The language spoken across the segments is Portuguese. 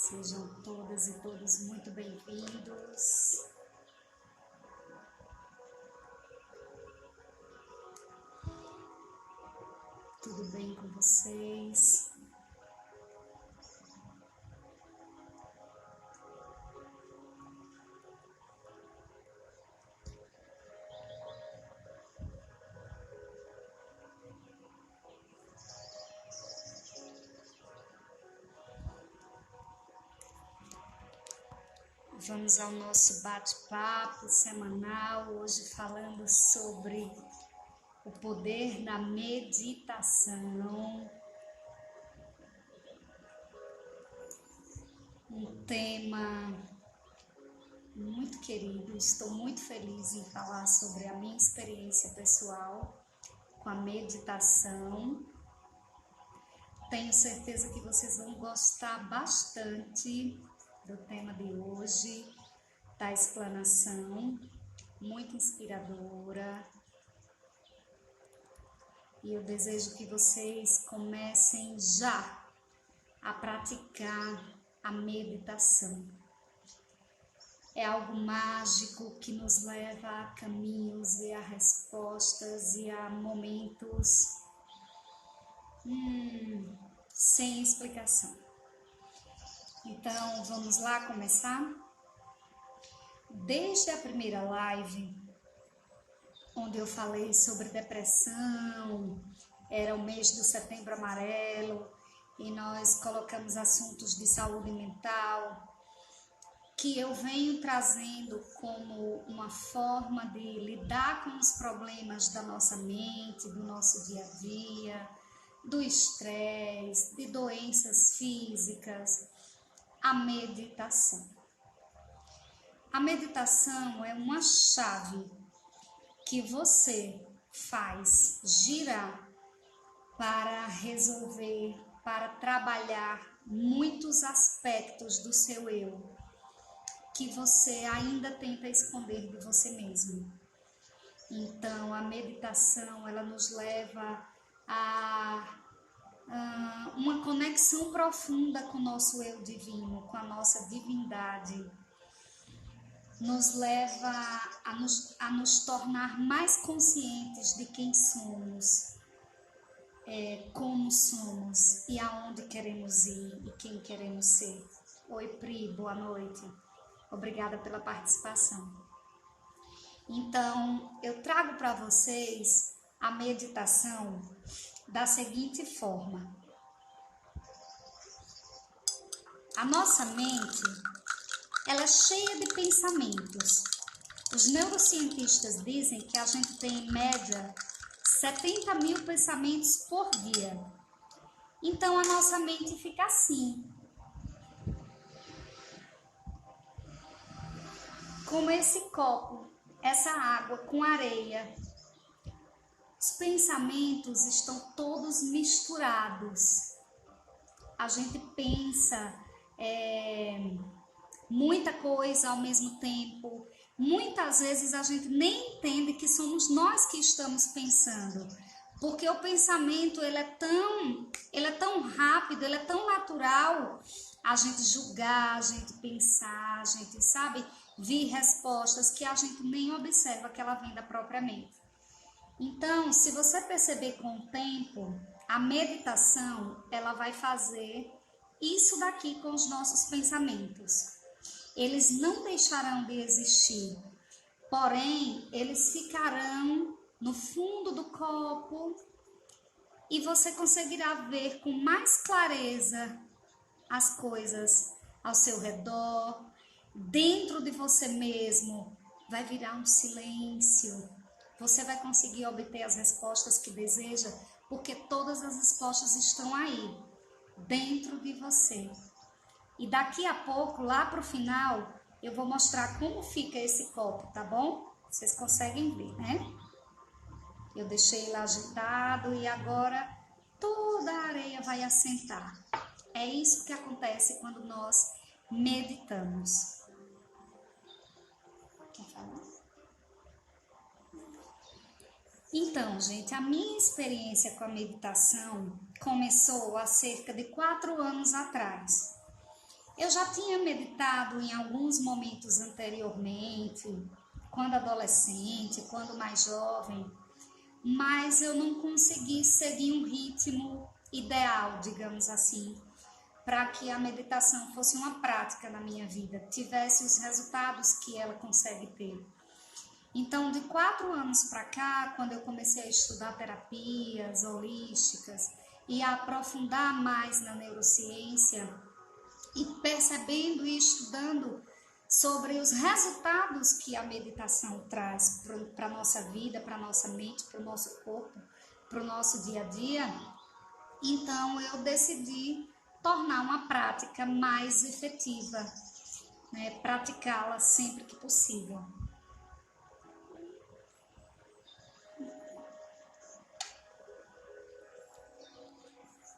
Sejam todas e todos muito bem-vindos. Tudo bem com vocês? Vamos ao nosso bate-papo semanal, hoje falando sobre o poder da meditação. Um tema muito querido, estou muito feliz em falar sobre a minha experiência pessoal com a meditação. Tenho certeza que vocês vão gostar bastante do tema de hoje, da explanação, muito inspiradora. E eu desejo que vocês comecem já a praticar a meditação. É algo mágico que nos leva a caminhos e a respostas e a momentos sem explicação. Então, vamos lá começar? Desde a primeira live, onde eu falei sobre depressão, era o mês do Setembro Amarelo, e nós colocamos assuntos de saúde mental, que eu venho trazendo como uma forma de lidar com os problemas da nossa mente, do nosso dia a dia, do estresse, de doenças físicas, a meditação. A meditação é uma chave que você faz girar para resolver, para trabalhar muitos aspectos do seu eu que você ainda tenta esconder de você mesmo. Então, a meditação, ela nos leva a uma conexão profunda com o nosso eu divino, com a nossa divindade. Nos leva a nos tornar mais conscientes de quem somos, como somos e aonde queremos ir e quem queremos ser. Oi, Pri, boa noite. Obrigada pela participação. Então, eu trago para vocês a meditação da seguinte forma. A nossa mente, ela é cheia de pensamentos. Os neurocientistas dizem que a gente tem, em média, 70 mil pensamentos por dia. Então, a nossa mente fica assim. Como esse copo, essa água com areia. Os pensamentos estão todos misturados. A gente pensa muita coisa ao mesmo tempo. Muitas vezes a gente nem entende que somos nós que estamos pensando. Porque o pensamento ele é tão rápido, ele é tão natural. A gente julgar, a gente pensar, a gente, sabe, vir respostas que a gente nem observa que ela vem da própria mente. Então, se você perceber com o tempo, a meditação, ela vai fazer isso daqui com os nossos pensamentos. Eles não deixarão de existir, porém, eles ficarão no fundo do copo e você conseguirá ver com mais clareza as coisas ao seu redor. Dentro de você mesmo vai virar um silêncio. Você vai conseguir obter as respostas que deseja, porque todas as respostas estão aí, dentro de você. E daqui a pouco, lá para o final, eu vou mostrar como fica esse copo, tá bom? Vocês conseguem ver, né? Eu deixei lá agitado e agora toda a areia vai assentar. É isso que acontece quando nós meditamos. Quer falar? Então, gente, a minha experiência com a meditação começou há cerca de 4 anos atrás. Eu já tinha meditado em alguns momentos anteriormente, quando adolescente, quando mais jovem, mas eu não consegui seguir um ritmo ideal, digamos assim, para que a meditação fosse uma prática na minha vida, tivesse os resultados que ela consegue ter. Então, de 4 anos para cá, quando eu comecei a estudar terapias holísticas e a aprofundar mais na neurociência e percebendo e estudando sobre os resultados que a meditação traz para a nossa vida, para a nossa mente, para o nosso corpo, para o nosso dia a dia, então eu decidi tornar uma prática mais efetiva, né? Praticá-la sempre que possível.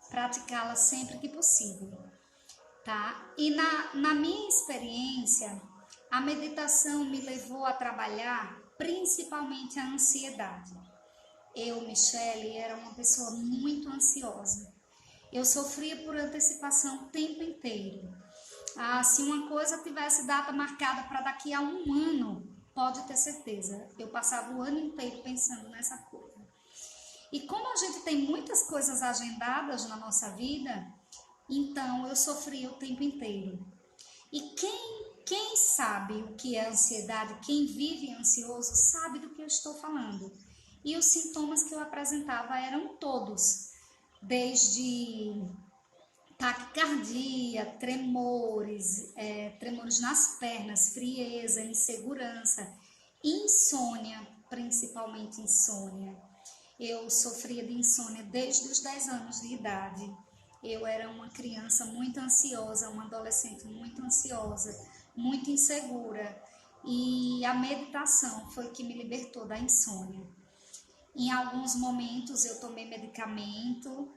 Praticá-la sempre que possível, tá? E na minha experiência, a meditação me levou a trabalhar principalmente a ansiedade. Eu, Michele, era uma pessoa muito ansiosa. Eu sofria por antecipação o tempo inteiro. Se uma coisa tivesse data marcada para daqui a 1 ano, pode ter certeza, eu passava o ano inteiro pensando nessa coisa. E como a gente tem muitas coisas agendadas na nossa vida, então eu sofria o tempo inteiro. E quem sabe o que é ansiedade, quem vive ansioso, sabe do que eu estou falando. E os sintomas que eu apresentava eram todos, desde taquicardia, tremores, tremores nas pernas, frieza, insegurança, insônia, principalmente insônia. Eu sofria de insônia desde os 10 anos de idade. Eu era uma criança muito ansiosa, uma adolescente muito ansiosa, muito insegura. E a meditação foi que me libertou da insônia. Em alguns momentos eu tomei medicamento.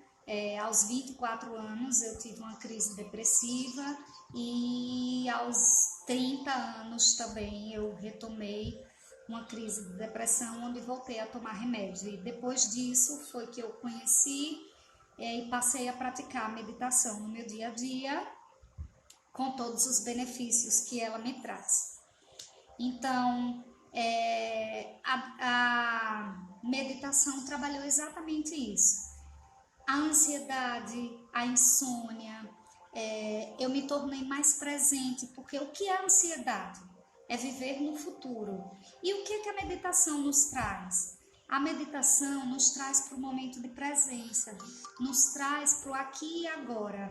Aos 24 anos eu tive uma crise depressiva e aos 30 anos também eu retomei uma crise de depressão, onde voltei a tomar remédio. E depois disso foi que eu conheci e passei a praticar a meditação no meu dia a dia, com todos os benefícios que ela me traz. Então, a meditação trabalhou exatamente isso. A ansiedade, a insônia, eu me tornei mais presente, porque o que é ansiedade? É viver no futuro. E o que a meditação nos traz? A meditação nos traz para o momento de presença, nos traz para o aqui e agora.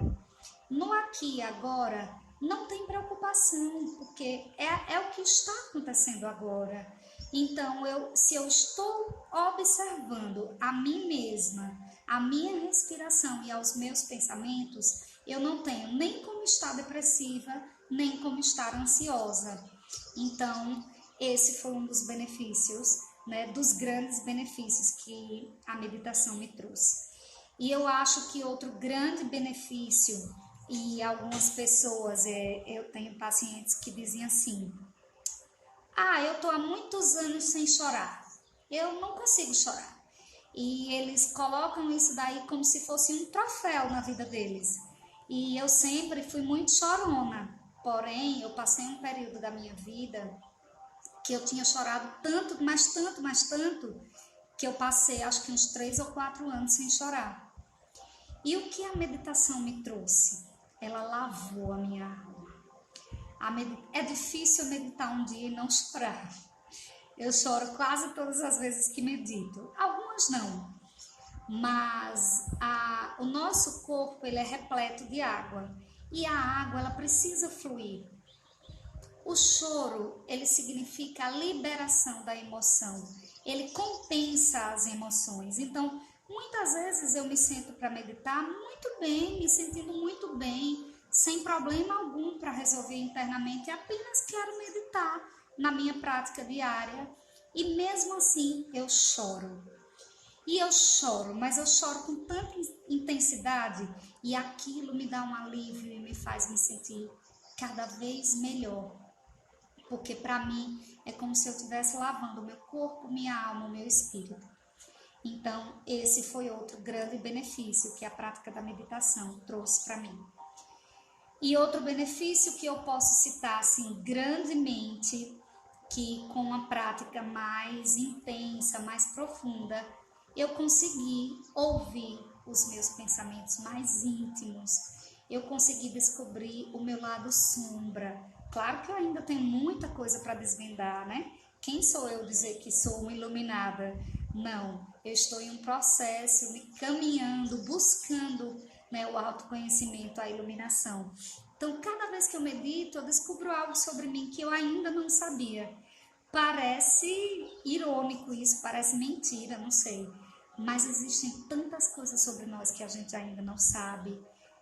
No aqui e agora não tem preocupação, porque é o que está acontecendo agora. Então, se eu estou observando a mim mesma, a minha respiração e aos meus pensamentos, eu não tenho nem como estar depressiva, nem como estar ansiosa. Então, esse foi um dos benefícios, né, dos grandes benefícios que a meditação me trouxe. E eu acho que outro grande benefício, e algumas pessoas, eu tenho pacientes que dizem assim: eu estou há muitos anos sem chorar, eu não consigo chorar. E eles colocam isso daí como se fosse um troféu na vida deles. E eu sempre fui muito chorona, porém eu passei um período da minha vida que eu tinha chorado tanto, mas tanto, mas tanto, que eu passei acho que uns 3 ou 4 anos sem chorar. E o que a meditação me trouxe? Ela lavou a minha alma. É difícil meditar um dia e não chorar. Eu choro quase todas as vezes que medito. Algumas não. Mas o nosso corpo ele é repleto de água. E a água ela precisa fluir. O choro ele significa a liberação da emoção. Ele compensa as emoções. Então, muitas vezes eu me sento para meditar muito bem, me sentindo muito bem, sem problema algum para resolver internamente, apenas quero meditar na minha prática diária. E mesmo assim eu choro. E eu choro, mas eu choro com tanta intensidade e aquilo me dá um alívio e me faz me sentir cada vez melhor. Porque para mim é como se eu estivesse lavando o meu corpo, minha alma, o meu espírito. Então, esse foi outro grande benefício que a prática da meditação trouxe para mim. E outro benefício que eu posso citar assim grandemente, que com uma prática mais intensa, mais profunda, eu consegui ouvir os meus pensamentos mais íntimos, eu consegui descobrir o meu lado sombra. Claro que eu ainda tenho muita coisa para desvendar, né? Quem sou eu dizer que sou uma iluminada? Não, eu estou em um processo, me caminhando, buscando, né, o autoconhecimento, a iluminação. Então, cada vez que eu medito, eu descubro algo sobre mim que eu ainda não sabia. Parece irônico isso, parece mentira, não sei. Mas existem tantas coisas sobre nós que a gente ainda não sabe,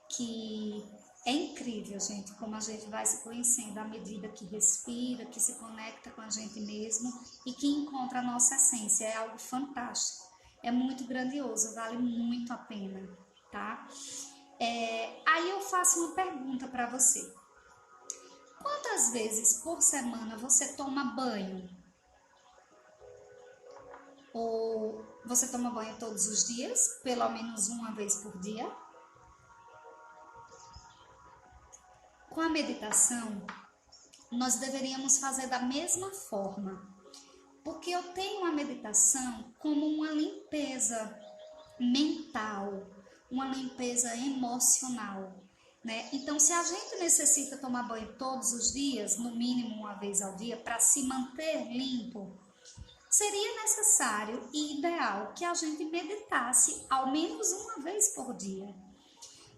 que é incrível, gente, como a gente vai se conhecendo à medida que respira, que se conecta com a gente mesmo e que encontra a nossa essência. É algo fantástico, é muito grandioso, vale muito a pena, tá? Aí eu faço uma pergunta para você. Quantas vezes por semana você toma banho? Ou você toma banho todos os dias, pelo menos uma vez por dia? Com a meditação, nós deveríamos fazer da mesma forma, porque eu tenho a meditação como uma limpeza mental, uma limpeza emocional, né? Então, se a gente necessita tomar banho todos os dias, no mínimo uma vez ao dia, para se manter limpo, seria necessário e ideal que a gente meditasse ao menos uma vez por dia.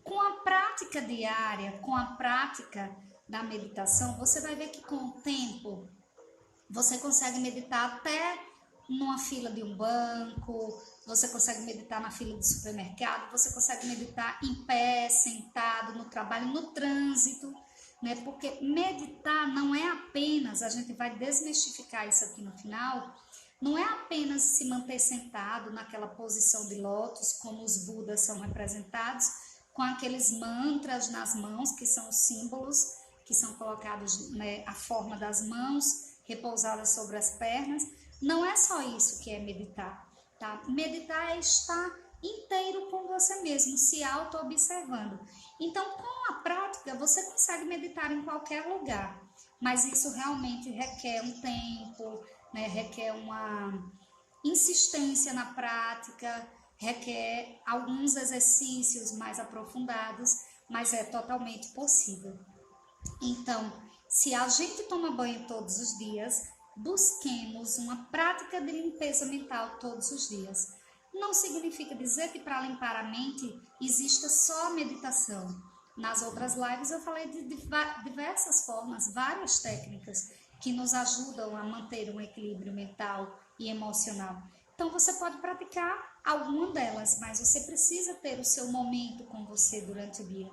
Com a prática diária, com a prática da meditação, você vai ver que com o tempo você consegue meditar até numa fila de um banco, você consegue meditar na fila do supermercado, você consegue meditar em pé, sentado, no trabalho, no trânsito, né? Porque meditar não é apenas, a gente vai desmistificar isso aqui no final, não é apenas se manter sentado naquela posição de lótus, como os Budas são representados, com aqueles mantras nas mãos, que são os símbolos que são colocados, né, a forma das mãos repousadas sobre as pernas. Não é só isso que é meditar, tá? Meditar é estar inteiro com você mesmo, se auto-observando. Então, com a prática, você consegue meditar em qualquer lugar, mas isso realmente requer um tempo, né? Requer uma insistência na prática, requer alguns exercícios mais aprofundados, mas é totalmente possível. Então, se a gente toma banho todos os dias, busquemos uma prática de limpeza mental todos os dias. Não significa dizer que para limpar a mente exista só a meditação. Nas outras lives eu falei de diversas formas, várias técnicas que nos ajudam a manter um equilíbrio mental e emocional. Então você pode praticar alguma delas, mas você precisa ter o seu momento com você durante o dia.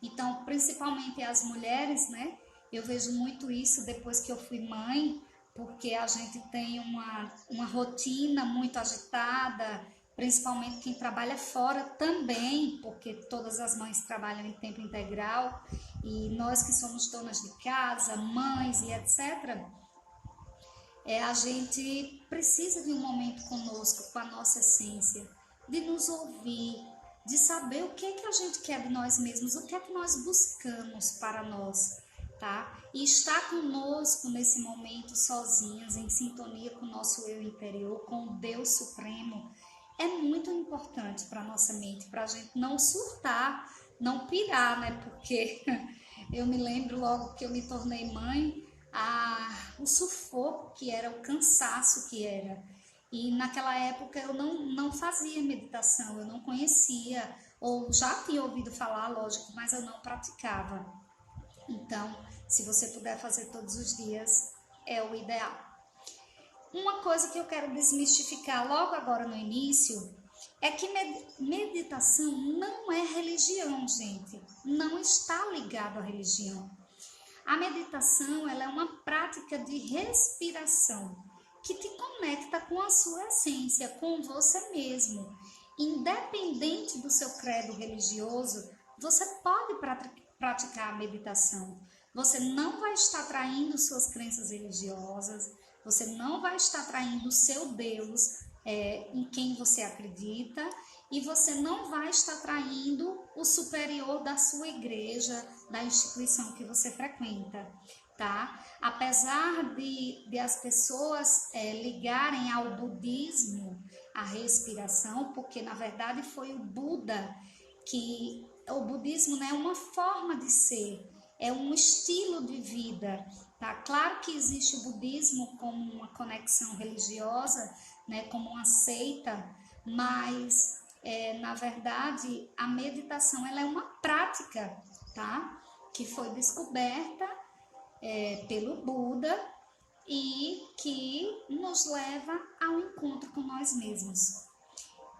Então, principalmente as mulheres, né? Eu vejo muito isso depois que eu fui mãe, porque a gente tem uma rotina muito agitada, principalmente quem trabalha fora também, porque todas as mães trabalham em tempo integral, e nós que somos donas de casa, mães e etc., a gente precisa de um momento conosco, com a nossa essência, de nos ouvir, de saber o que é que a gente quer de nós mesmos, o que é que nós buscamos para nós, tá? E estar conosco nesse momento sozinhas, em sintonia com o nosso eu interior, com o Deus Supremo, é muito importante para a nossa mente, para a gente não surtar, não pirar, né? Porque eu me lembro logo que eu me tornei mãe, o sufoco que era, o cansaço que era. E naquela época eu não fazia meditação, eu não conhecia, ou já tinha ouvido falar, lógico, mas eu não praticava. Então, se você puder fazer todos os dias, é o ideal. Uma coisa que eu quero desmistificar logo agora no início é que meditação não é religião, gente. Não está ligado à religião. A meditação, ela é uma prática de respiração que te conecta com a sua essência, com você mesmo. Independente do seu credo religioso, você pode praticar a meditação. Você não vai estar traindo suas crenças religiosas, você não vai estar traindo o seu Deus, em quem você acredita, e você não vai estar traindo o superior da sua igreja, da instituição que você frequenta, tá? Apesar de as pessoas ligarem ao budismo a respiração, porque na verdade foi o Buda que o budismo, né, é uma forma de ser, é um estilo de vida, tá? Claro que existe o budismo como uma conexão religiosa, né, como uma seita, mas na verdade a meditação ela é uma prática, tá? Que foi descoberta pelo Buda e que nos leva ao encontro com nós mesmos.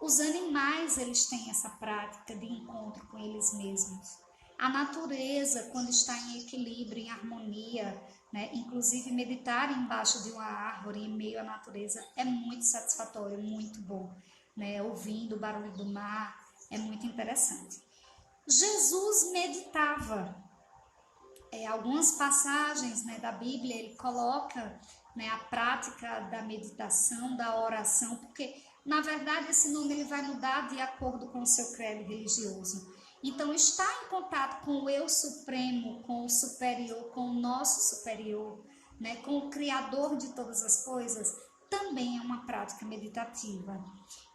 Os animais, eles têm essa prática de encontro com eles mesmos. A natureza, quando está em equilíbrio, em harmonia, né? Inclusive meditar embaixo de uma árvore, em meio à natureza, é muito satisfatório, muito bom, né? Ouvindo o barulho do mar, é muito interessante. Jesus meditava. Algumas passagens, né, da Bíblia, ele coloca, né, a prática da meditação, da oração, porque na verdade esse nome ele vai mudar de acordo com o seu credo religioso. Então, estar em contato com o eu supremo, com o superior, com o nosso superior, né, com o criador de todas as coisas, também é uma prática meditativa.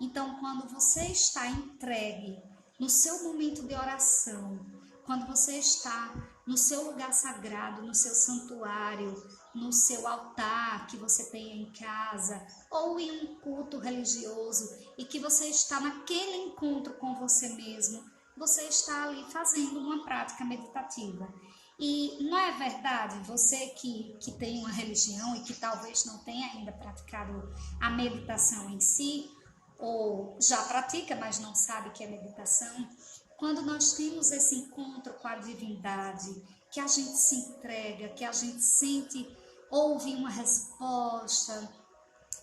Então, quando você está entregue no seu momento de oração, quando você está no seu lugar sagrado, no seu santuário, no seu altar que você tem em casa, ou em um culto religioso, e que você está naquele encontro com você mesmo, você está ali fazendo uma prática meditativa. E não é verdade, você que tem uma religião e que talvez não tenha ainda praticado a meditação em si, ou já pratica, mas não sabe que é meditação, quando nós temos esse encontro com a divindade, que a gente se entrega, que a gente sente, ouve uma resposta,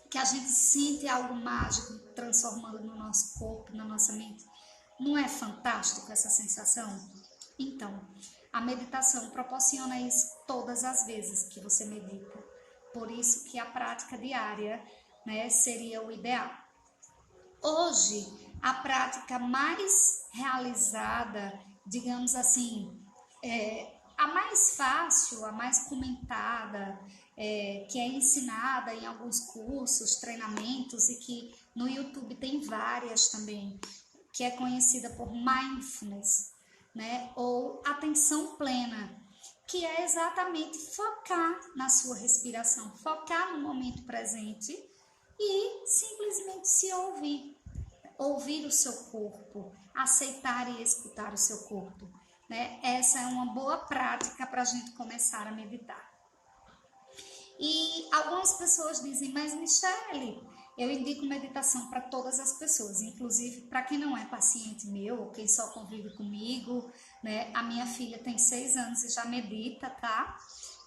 que a gente sente algo mágico transformando no nosso corpo, na nossa mente, não é fantástico essa sensação? Então, a meditação proporciona isso todas as vezes que você medita. Por isso que a prática diária, né, seria o ideal. Hoje, a prática mais realizada, digamos assim, a mais fácil, a mais comentada, que é ensinada em alguns cursos, treinamentos e que no YouTube tem várias também, que é conhecida por mindfulness, né, ou atenção plena, que é exatamente focar na sua respiração, focar no momento presente e simplesmente se ouvir o seu corpo, aceitar e escutar o seu corpo, né? Essa é uma boa prática para a gente começar a meditar. E algumas pessoas dizem, mas Michele, eu indico meditação para todas as pessoas, inclusive para quem não é paciente meu, ou quem só convive comigo, né? A minha filha tem 6 anos e já medita, tá?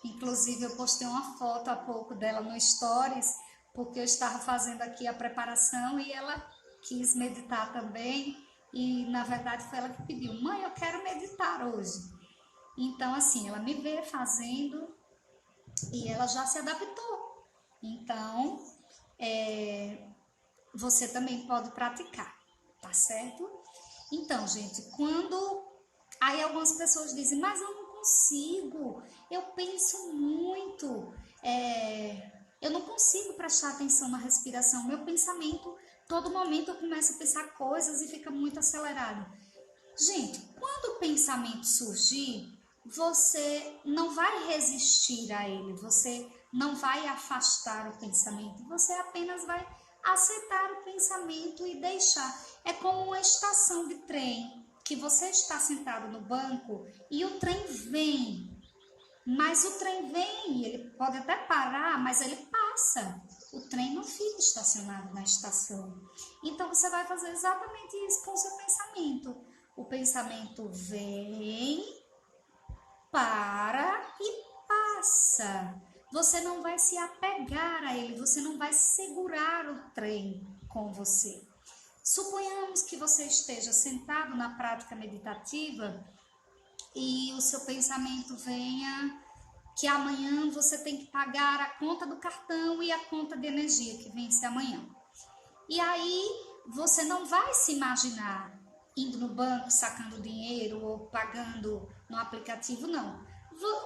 Inclusive eu postei uma foto há pouco dela no Stories, porque eu estava fazendo aqui a preparação e ela quis meditar também, e na verdade foi ela que pediu, mãe, eu quero meditar hoje. Então assim, ela me vê fazendo e ela já se adaptou. Então, você também pode praticar, tá certo? Então, gente, aí algumas pessoas dizem, mas eu não consigo, eu penso muito, eu não consigo prestar atenção na respiração, meu pensamento, todo momento eu começo a pensar coisas e fica muito acelerado. Gente, quando o pensamento surgir, você não vai resistir a ele, você não vai afastar o pensamento, você apenas vai aceitar o pensamento e deixar. É como uma estação de trem, que você está sentado no banco e o trem vem, mas o trem vem, ele pode até parar, mas ele passa. O trem não fica estacionado na estação. Então você vai fazer exatamente isso com o seu pensamento. O pensamento vem, para e passa. Você não vai se apegar a ele, você não vai segurar o trem com você. Suponhamos que você esteja sentado na prática meditativa e o seu pensamento venha que amanhã você tem que pagar a conta do cartão e a conta de energia que vence amanhã. E aí você não vai se imaginar indo no banco, sacando dinheiro ou pagando no aplicativo, não.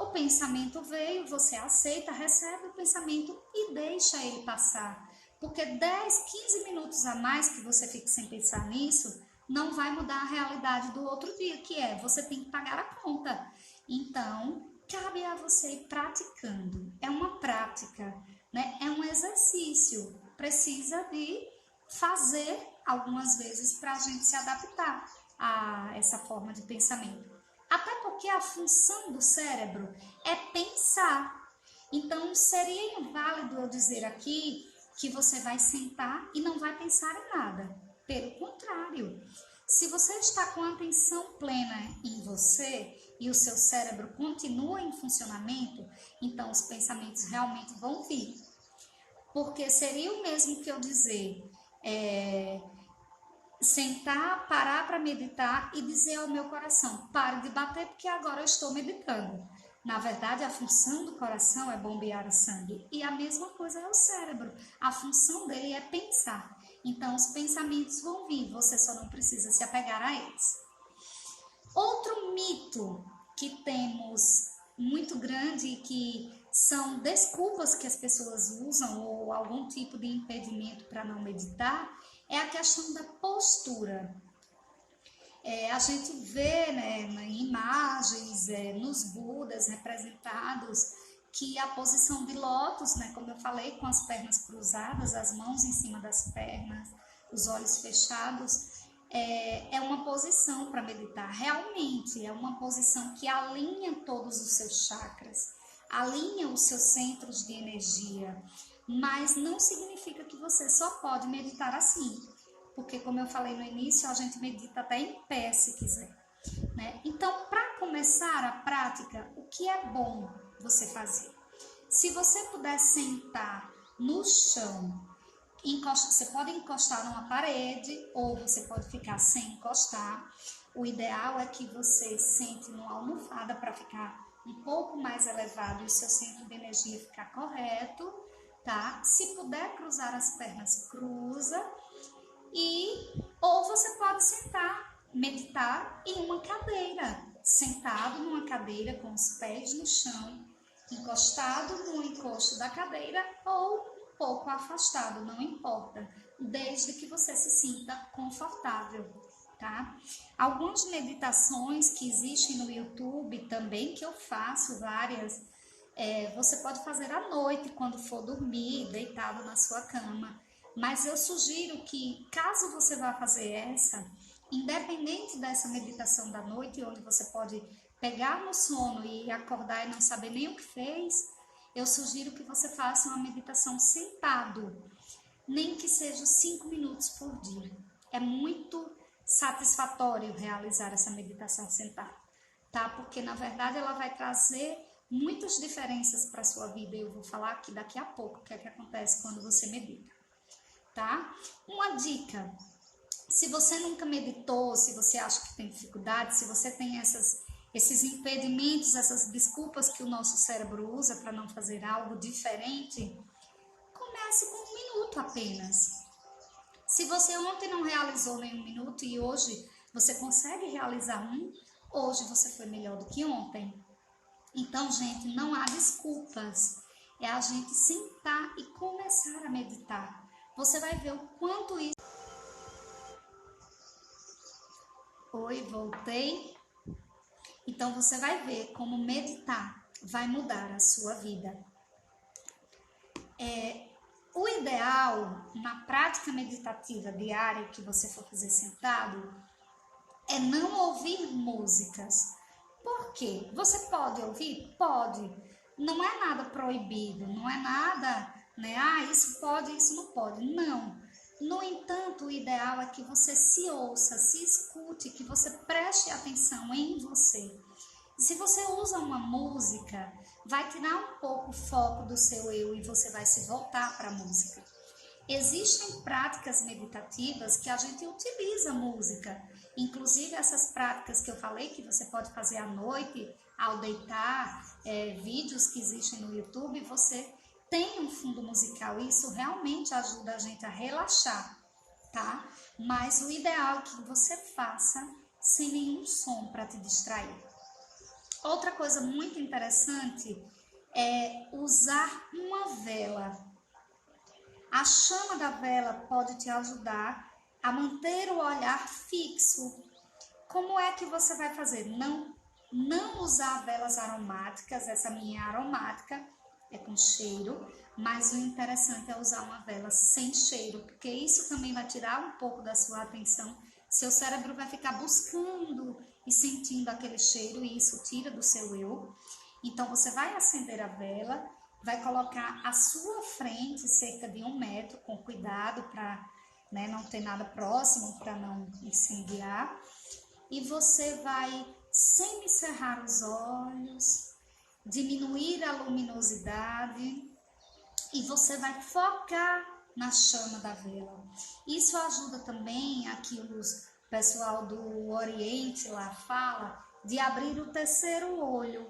O pensamento veio, você aceita, recebe o pensamento e deixa ele passar. Porque 10, 15 minutos a mais que você fique sem pensar nisso, não vai mudar a realidade do outro dia, que é você tem que pagar a conta. Então, cabe a você ir praticando. É uma prática, né? É um exercício. Precisa de fazer algumas vezes para a gente se adaptar a essa forma de pensamento. Até porque a função do cérebro é pensar. Então, seria inválido eu dizer aqui que você vai sentar e não vai pensar em nada. Pelo contrário, se você está com a atenção plena em você e o seu cérebro continua em funcionamento, então os pensamentos realmente vão vir. Porque seria o mesmo que eu dizer, sentar, parar para meditar e dizer ao meu coração, pare de bater porque agora eu estou meditando. Na verdade, a função do coração é bombear o sangue e a mesma coisa é o cérebro. A função dele é pensar. Então, os pensamentos vão vir, você só não precisa se apegar a eles. Outro mito que temos muito grande e que são desculpas que as pessoas usam ou algum tipo de impedimento para não meditar é a questão da postura. A gente vê, né, em imagens, nos Budas representados, que a posição de lótus, né, como eu falei, com as pernas cruzadas, as mãos em cima das pernas, os olhos fechados, é uma posição para meditar. Realmente é uma posição que alinha todos os seus chakras, alinha os seus centros de energia, mas não significa que você só pode meditar assim, porque como eu falei no início, a gente medita até em pé se quiser, né? Então, para começar a prática, o que é bom você fazer? Se você puder sentar no chão, você pode encostar numa parede ou você pode ficar sem encostar. O ideal é que você sente numa almofada para ficar um pouco mais elevado e o seu centro de energia ficar correto, tá? Se puder cruzar as pernas, cruza. Ou você pode sentar, meditar em uma cadeira, sentado numa cadeira com os pés no chão, encostado no encosto da cadeira ou um pouco afastado, não importa, desde que você se sinta confortável, tá? Algumas meditações que existem no YouTube também, que eu faço várias, você pode fazer à noite, quando for dormir, deitado na sua cama. Mas eu sugiro que, caso você vá fazer essa, independente dessa meditação da noite, onde você pode pegar no sono e acordar e não saber nem o que fez, eu sugiro que você faça uma meditação sentado, nem que seja 5 minutos por dia. É muito satisfatório realizar essa meditação sentado, tá? Porque, na verdade, ela vai trazer muitas diferenças para a sua vida. Eu vou falar aqui daqui a pouco o que é que acontece quando você medita. Tá? Uma dica, se você nunca meditou, se você acha que tem dificuldade, se você tem esses impedimentos, essas desculpas que o nosso cérebro usa para não fazer algo diferente, comece com 1 minuto apenas. Se você ontem não realizou nem 1 minuto e hoje você consegue realizar hoje você foi melhor do que ontem. Então, gente, não há desculpas, é a gente sentar e começar a meditar. Você vai ver o quanto isso... Oi, voltei. Então, você vai ver como meditar vai mudar a sua vida. O ideal, na prática meditativa diária que você for fazer sentado, é não ouvir músicas. Por quê? Você pode ouvir? Pode. Não é nada proibido, não é nada... né? Isso pode, isso não pode. Não. No entanto, o ideal é que você se ouça, se escute, que você preste atenção em você. Se você usa uma música, vai tirar um pouco o foco do seu eu e você vai se voltar para a música. Existem práticas meditativas que a gente utiliza música. Inclusive essas práticas que eu falei, que você pode fazer à noite, ao deitar, vídeos que existem no YouTube, você tem um fundo musical, e isso realmente ajuda a gente a relaxar, tá? Mas o ideal é que você faça sem nenhum som para te distrair. Outra coisa muito interessante é usar uma vela. A chama da vela pode te ajudar a manter o olhar fixo. Como é que você vai fazer? Não usar velas aromáticas. Essa minha aromática é com cheiro, mas o interessante é usar uma vela sem cheiro, porque isso também vai tirar um pouco da sua atenção. Seu cérebro vai ficar buscando e sentindo aquele cheiro e isso tira do seu eu. Então você vai acender a vela, vai colocar à sua frente cerca de 1 metro, com cuidado para não ter nada próximo, para não incendiar. E você vai semicerrar os olhos, diminuir a luminosidade e você vai focar na chama da vela. Isso ajuda também, aqui o pessoal do Oriente lá fala, de abrir o terceiro olho,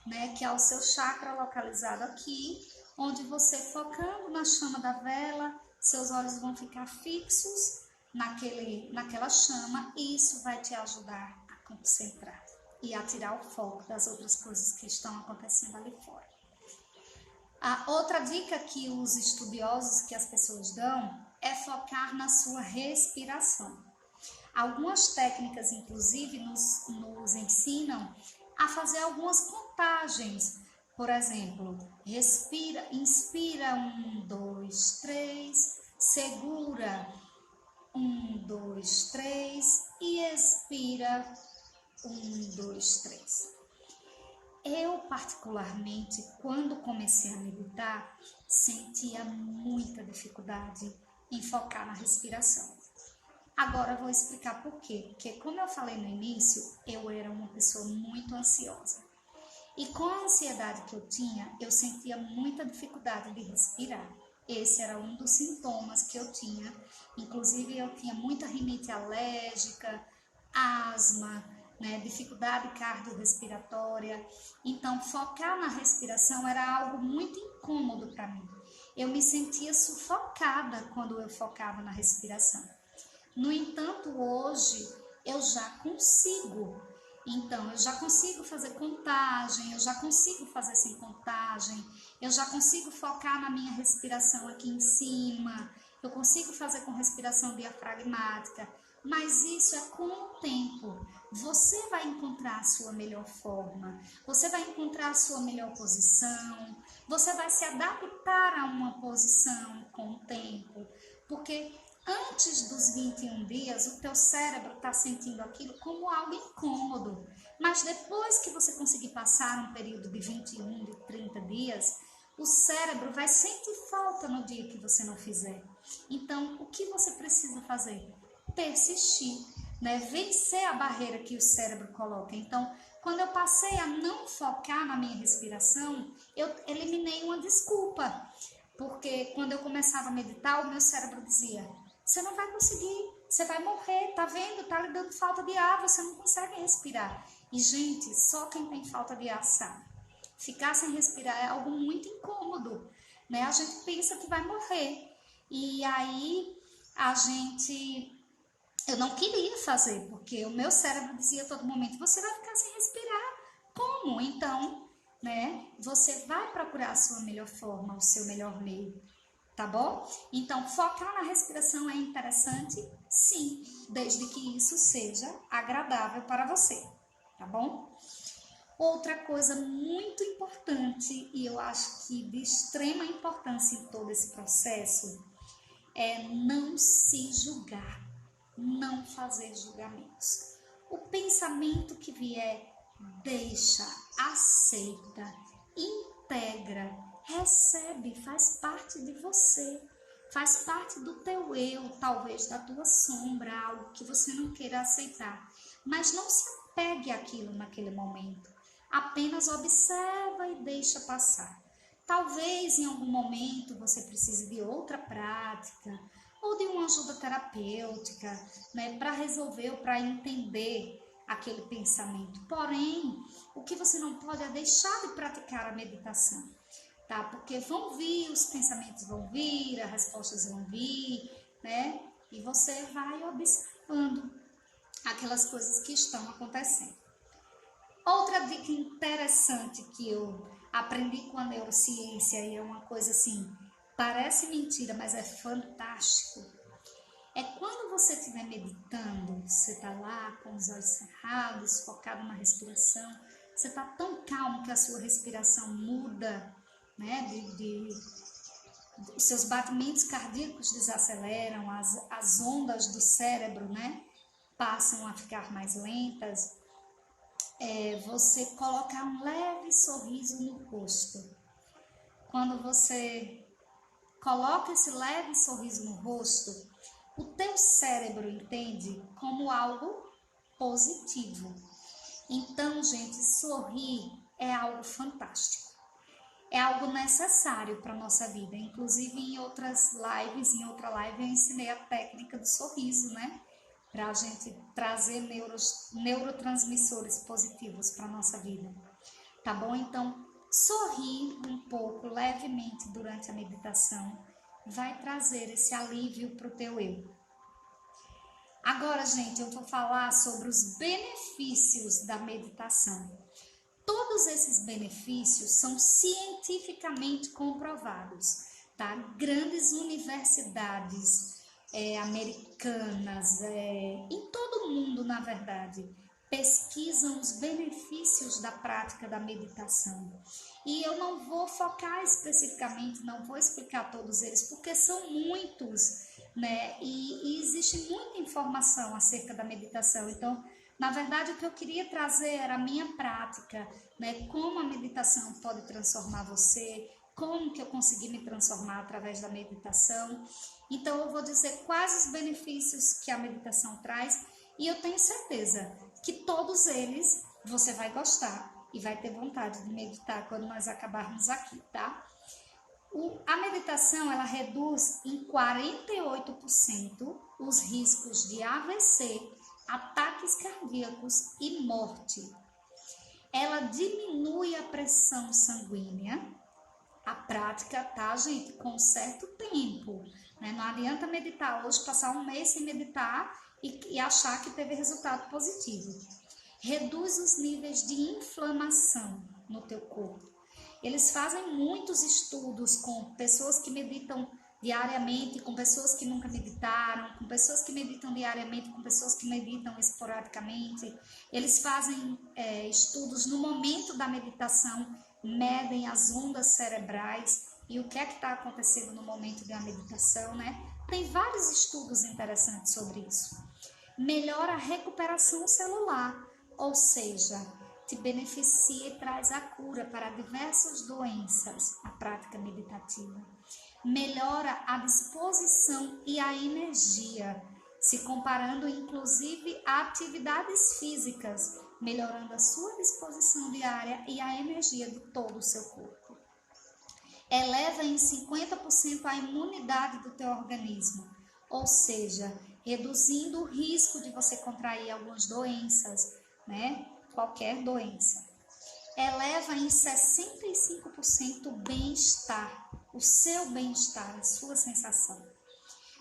né, que é o seu chakra localizado aqui, onde você focando na chama da vela, seus olhos vão ficar fixos naquela chama e isso vai te ajudar a concentrar e a tirar o foco das outras coisas que estão acontecendo ali fora. A outra dica que os estudiosos, que as pessoas dão, é focar na sua respiração. Algumas técnicas, inclusive, nos ensinam a fazer algumas contagens. Por exemplo, inspira 1, 2, 3, segura 1, 2, 3 e expira 1, 2, 3. Eu, particularmente, quando comecei a meditar, sentia muita dificuldade em focar na respiração. Agora eu vou explicar por quê. Porque, como eu falei no início, eu era uma pessoa muito ansiosa. E com a ansiedade que eu tinha, eu sentia muita dificuldade de respirar. Esse era um dos sintomas que eu tinha. Inclusive, eu tinha muita rinite alérgica, asma, dificuldade cardiorrespiratória. Então, focar na respiração era algo muito incômodo para mim. Eu me sentia sufocada quando eu focava na respiração. No entanto, hoje eu já consigo. Então, eu já consigo fazer contagem, eu já consigo fazer sem contagem, eu já consigo focar na minha respiração aqui em cima, eu consigo fazer com respiração diafragmática, mas isso é com o tempo. Você vai encontrar a sua melhor forma, você vai encontrar a sua melhor posição, você vai se adaptar a uma posição com o tempo, porque antes dos 21 dias, o teu cérebro está sentindo aquilo como algo incômodo. Mas depois que você conseguir passar um período de 21, de 30 dias, o cérebro vai sentir falta no dia que você não fizer. Então, o que você precisa fazer? Persistir, vencer a barreira que o cérebro coloca. Então, quando eu passei a não focar na minha respiração, eu eliminei uma desculpa. Porque quando eu começava a meditar, o meu cérebro dizia: você não vai conseguir, você vai morrer, tá vendo? Tá lhe dando falta de ar, você não consegue respirar. E, gente, só quem tem falta de ar sabe. Ficar sem respirar é algo muito incômodo, A gente pensa que vai morrer. E aí, eu não queria fazer, porque o meu cérebro dizia a todo momento: você vai ficar sem respirar. Como? Então, você vai procurar a sua melhor forma, o seu melhor meio. Tá bom? Então, focar na respiração é interessante? Sim, desde que isso seja agradável para você, tá bom? Outra coisa muito importante, e eu acho que de extrema importância em todo esse processo, é não se julgar, não fazer julgamentos. O pensamento que vier, deixa, aceita, integra, recebe, faz parte de você, faz parte do teu eu, talvez da tua sombra, algo que você não queira aceitar. Mas não se apegue àquilo naquele momento, apenas observa e deixa passar. Talvez em algum momento você precise de outra prática ou de uma ajuda terapêutica, para resolver ou para entender aquele pensamento. Porém, o que você não pode é deixar de praticar a meditação, tá? Porque vão vir, os pensamentos vão vir, as respostas vão vir, e você vai observando aquelas coisas que estão acontecendo. Outra dica interessante que eu aprendi com a neurociência, e é uma coisa assim, parece mentira, mas é fantástico, é quando você estiver meditando, você está lá com os olhos cerrados, focado na respiração, você está tão calmo que a sua respiração muda, né? Os seus batimentos cardíacos desaceleram, as ondas do cérebro, né? Passam a ficar mais lentas. Você colocar um leve sorriso no rosto. Quando você coloca esse leve sorriso no rosto, o teu cérebro entende como algo positivo. Então, gente, sorrir é algo fantástico. É algo necessário para a nossa vida. Inclusive, em outra live, eu ensinei a técnica do sorriso, né? Para a gente trazer neurotransmissores positivos para a nossa vida. Tá bom? Então, sorrir um pouco, levemente, durante a meditação, vai trazer esse alívio para o teu eu. Agora, gente, eu vou falar sobre os benefícios da meditação. Todos esses benefícios são cientificamente comprovados, tá? Grandes universidades americanas, em todo o mundo, na verdade, pesquisam os benefícios da prática da meditação. E eu não vou focar especificamente, não vou explicar todos eles, porque são muitos, né? E existe muita informação acerca da meditação. Então, na verdade, o que eu queria trazer era a minha prática, né? Como a meditação pode transformar você, como que eu consegui me transformar através da meditação. Então, eu vou dizer quais os benefícios que a meditação traz e eu tenho certeza que todos eles você vai gostar e vai ter vontade de meditar quando nós acabarmos aqui, tá? A meditação, ela reduz em 48% os riscos de AVC, ataques cardíacos e morte. Ela diminui a pressão sanguínea. A prática, tá, gente, com certo tempo, né? Não adianta meditar hoje, passar um mês sem meditar e achar que teve resultado positivo. Reduz os níveis de inflamação no teu corpo. Eles fazem muitos estudos com pessoas que meditam diariamente, com pessoas que nunca meditaram, com pessoas que meditam diariamente, com pessoas que meditam esporadicamente. Eles fazem estudos no momento da meditação, medem as ondas cerebrais e o que é que está acontecendo no momento da meditação, né? Tem vários estudos interessantes sobre isso. Melhora a recuperação celular, ou seja, te beneficia e traz a cura para diversas doenças, a prática meditativa. Melhora a disposição e a energia, se comparando inclusive a atividades físicas, melhorando a sua disposição diária e a energia de todo o seu corpo. Eleva em 50% a imunidade do teu organismo, ou seja, reduzindo o risco de você contrair algumas doenças, né? Qualquer doença. Eleva em 65% o bem-estar, o seu bem-estar, a sua sensação.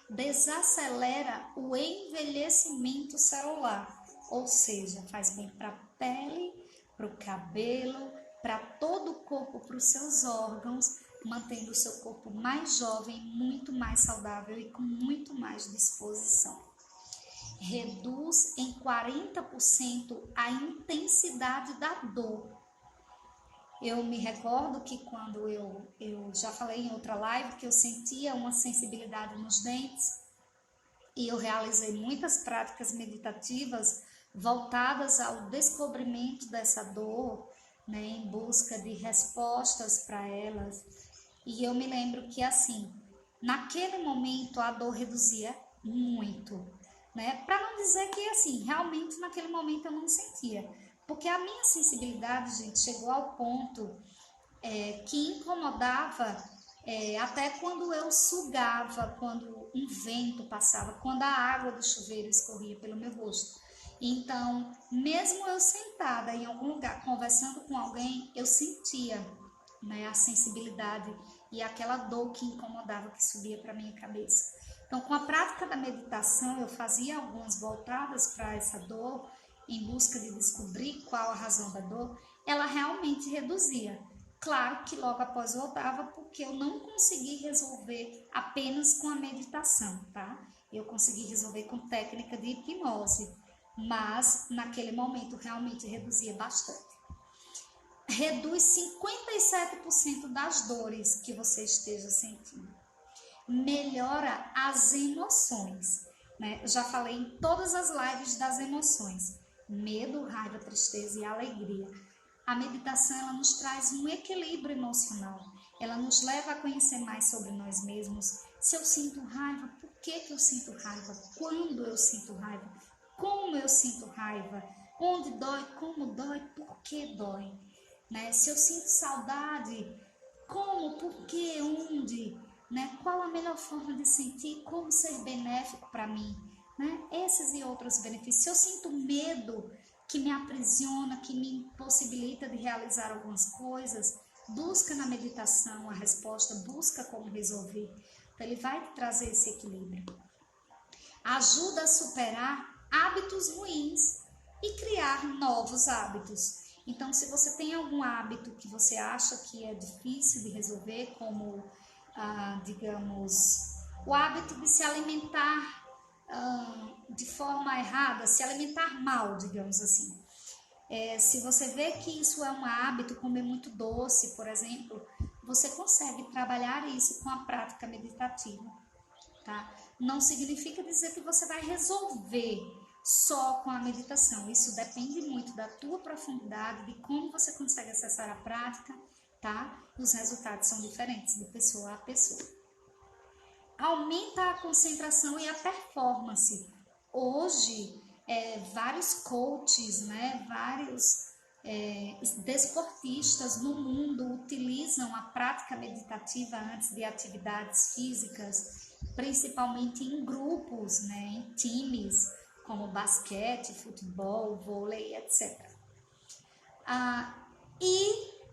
Desacelera o envelhecimento celular, ou seja, faz bem para a pele, para o cabelo, para todo o corpo, para os seus órgãos, mantendo o seu corpo mais jovem, muito mais saudável e com muito mais disposição. Reduz em 40% a intensidade da dor. Eu me recordo que quando eu já falei em outra live que eu sentia uma sensibilidade nos dentes e eu realizei muitas práticas meditativas voltadas ao descobrimento dessa dor, né, em busca de respostas para elas. E eu me lembro que assim, naquele momento a dor reduzia muito, né? Para não dizer que assim, realmente naquele momento eu não sentia, porque a minha sensibilidade, gente, chegou ao ponto que incomodava até quando eu sugava, quando um vento passava, quando a água do chuveiro escorria pelo meu rosto. Então, mesmo eu sentada em algum lugar conversando com alguém, eu sentia, né, a sensibilidade e aquela dor que incomodava, que subia para minha cabeça. Então, com a prática da meditação, eu fazia algumas voltadas para essa dor, em busca de descobrir qual a razão da dor, ela realmente reduzia. Claro que logo após voltava, porque eu não consegui resolver apenas com a meditação, tá? Eu consegui resolver com técnica de hipnose, mas naquele momento realmente reduzia bastante. Reduz 57% das dores que você esteja sentindo. Melhora as emoções, né? Eu já falei em todas as lives das emoções: medo, raiva, tristeza e alegria. A meditação, ela nos traz um equilíbrio emocional, ela nos leva a conhecer mais sobre nós mesmos. Se eu sinto raiva, por que eu sinto raiva? Quando eu sinto raiva? Como eu sinto raiva? Onde dói? Como dói? Por que dói? Né? Se eu sinto saudade, como? Por que? Onde? Né? Qual a melhor forma de sentir? Como ser benéfico para mim? Né? Esses e outros benefícios. Se eu sinto medo que me aprisiona, que me impossibilita de realizar algumas coisas, busca na meditação a resposta, busca como resolver. Então, ele vai trazer esse equilíbrio. Ajuda a superar hábitos ruins e criar novos hábitos. Então, se você tem algum hábito que você acha que é difícil de resolver, como, digamos, o hábito de se alimentar de forma errada, se alimentar mal, digamos assim. Se você vê que isso é um hábito, comer muito doce, por exemplo, você consegue trabalhar isso com a prática meditativa, tá? Não significa dizer que você vai resolver só com a meditação. Isso depende muito da tua profundidade, de como você consegue acessar a prática, tá? Os resultados são diferentes de pessoa a pessoa. Aumenta a concentração e a performance. Hoje, vários coaches, né, vários desportistas no mundo utilizam a prática meditativa antes de atividades físicas, principalmente em grupos, né, em times, como basquete, futebol, vôlei, etc.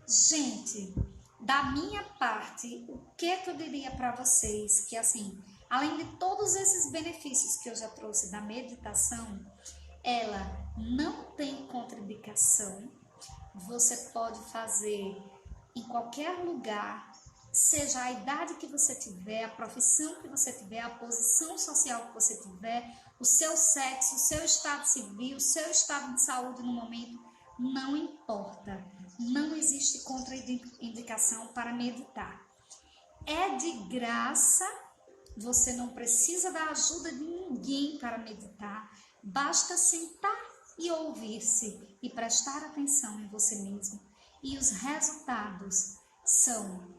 Gente, da minha parte, o que eu diria para vocês? Que assim, além de todos esses benefícios que eu já trouxe da meditação, ela não tem contraindicação. Você pode fazer em qualquer lugar, seja a idade que você tiver, a profissão que você tiver, a posição social que você tiver, o seu sexo, o seu estado civil, o seu estado de saúde no momento, não importa. Não existe contraindicação para meditar. É de graça, você não precisa da ajuda de ninguém para meditar. Basta sentar e ouvir-se e prestar atenção em você mesmo. E os resultados são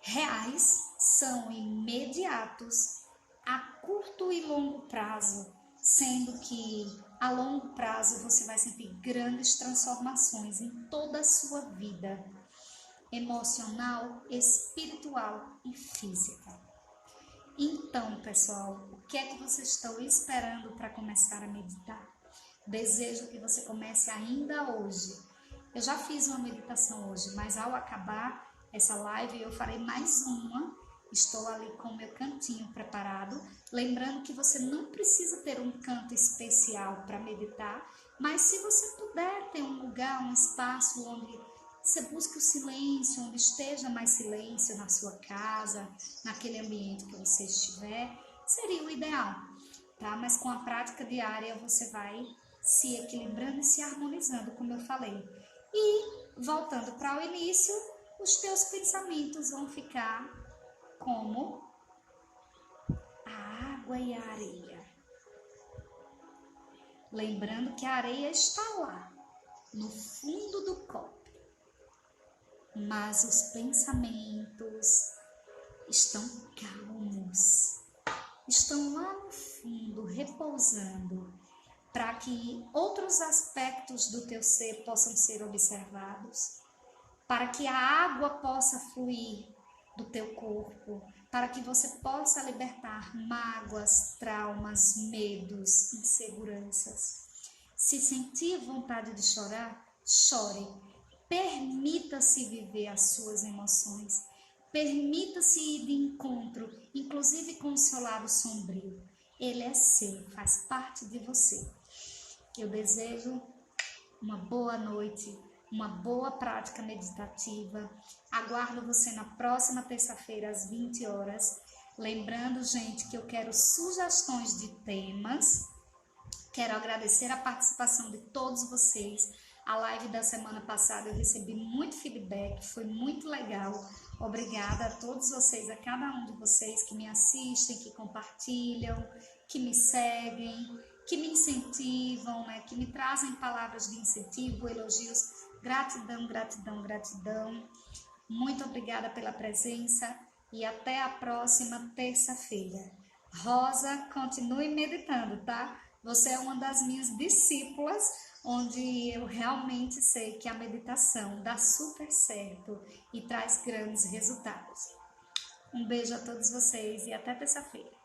reais, são imediatos, a curto e longo prazo, sendo que a longo prazo você vai sentir grandes transformações em toda a sua vida, emocional, espiritual e física. Então, pessoal, o que é que vocês estão esperando para começar a meditar? Desejo que você comece ainda hoje. Eu já fiz uma meditação hoje, mas ao acabar essa live eu farei mais uma. Estou ali com o meu cantinho preparado. Lembrando que você não precisa ter um canto especial para meditar, mas se você puder ter um lugar, um espaço onde você busque o silêncio, onde esteja mais silêncio na sua casa, naquele ambiente que você estiver, seria o ideal, tá? Mas com a prática diária você vai se equilibrando e se harmonizando, como eu falei. E, voltando para o início, os teus pensamentos vão ficar como a água e a areia. Lembrando que a areia está lá, no fundo do copo. Mas os pensamentos estão calmos, estão lá no fundo, repousando, para que outros aspectos do teu ser possam ser observados, para que a água possa fluir do teu corpo, para que você possa libertar mágoas, traumas, medos, inseguranças. Se sentir vontade de chorar, chore. Permita-se viver as suas emoções. Permita-se ir de encontro, inclusive com o seu lado sombrio. Ele é seu, faz parte de você. Eu desejo uma boa noite, uma boa prática meditativa. Aguardo você na próxima terça-feira às 20 horas. Lembrando, gente, que eu quero sugestões de temas. Quero agradecer a participação de todos vocês. A live da semana passada eu recebi muito feedback, foi muito legal. Obrigada a todos vocês, a cada um de vocês que me assistem, que compartilham, que me seguem, que me incentivam, né? Que me trazem palavras de incentivo, elogios. Gratidão, gratidão, gratidão. Muito obrigada pela presença e até a próxima terça-feira. Rosa, continue meditando, tá? Você é uma das minhas discípulas, onde eu realmente sei que a meditação dá super certo e traz grandes resultados. Um beijo a todos vocês e até terça-feira.